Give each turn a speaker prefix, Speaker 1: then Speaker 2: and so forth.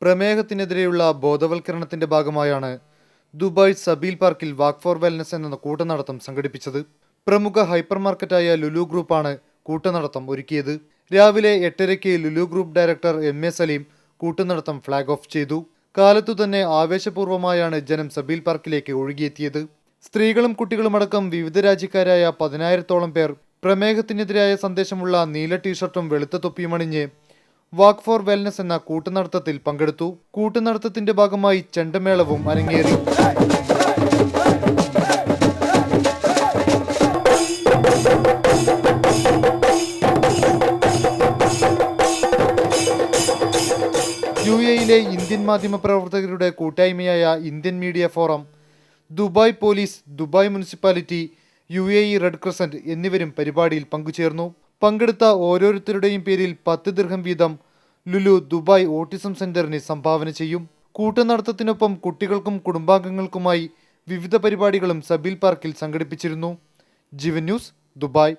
Speaker 1: പ്രമേഹത്തിനെതിരെയുള്ള ബോധവൽക്കരണത്തിന്റെ ഭാഗമായാണ് ദുബായ് സബീൽ പാർക്കിൽ വാക്ക് four wellness എന്ന കൂട്ടനടത്തം സംഘടിപ്പിച്ചത്. പ്രമുഖ ഹൈപ്പർ മാർക്കറ്റായ ലുലു ഗ്രൂപ്പാണ് കൂട്ടനടത്തം ഒരുക്കിയത്. രാവിലെ 8:30 Lulu group director MA Saleem കൂട്ടനടത്തം ഫ്ളാഗ് ഓഫ് ചെയ്തു. കാലത്തു തന്നെ ആവേശപൂർവ്വമായാണ് ജനം സബീൽ പാർക്കിലേക്ക് ഒഴുകിയെത്തിയത്. സ്ത്രീകളും കുട്ടികളുമടക്കം വിവിധ രാജ്യക്കാരായ 10,000-ഓളം പേർ പ്രമേഹത്തിനെതിരായ സന്ദേശമുള്ള നീല ടീഷർട്ടും വെളുത്ത തൊപ്പിയുമണിഞ്ഞ് വാക്ക് ഫോർ വെൽനസ് എന്ന കൂട്ടനടത്തത്തിൽ പങ്കെടുത്തു. കൂട്ടനടത്തത്തിന്റെ ഭാഗമായി ചെണ്ടമേളവും അരങ്ങേറി. UAE-ലെ ഇന്ത്യൻ മാധ്യമപ്രവർത്തകരുടെ കൂട്ടായ്മയായ Indian media forum, Dubai police, Dubai municipality, UAE red crescent എന്നിവരും പരിപാടിയിൽ പങ്കുചേർന്നു. പങ്കെടുത്ത ഓരോരുത്തരുടെയും പേരിൽ 10 ദിർഹം വീതം ലുലു ദുബായ് ഓട്ടിസം സെന്ററിന് സംഭാവന ചെയ്യും. കൂട്ടനടത്തത്തിനൊപ്പം കുട്ടികൾക്കും കുടുംബാംഗങ്ങൾക്കുമായി വിവിധ പരിപാടികളും സബീൽ പാർക്കിൽ സംഘടിപ്പിച്ചിരുന്നു. ജീവൻ ന്യൂസ്, ദുബായ്.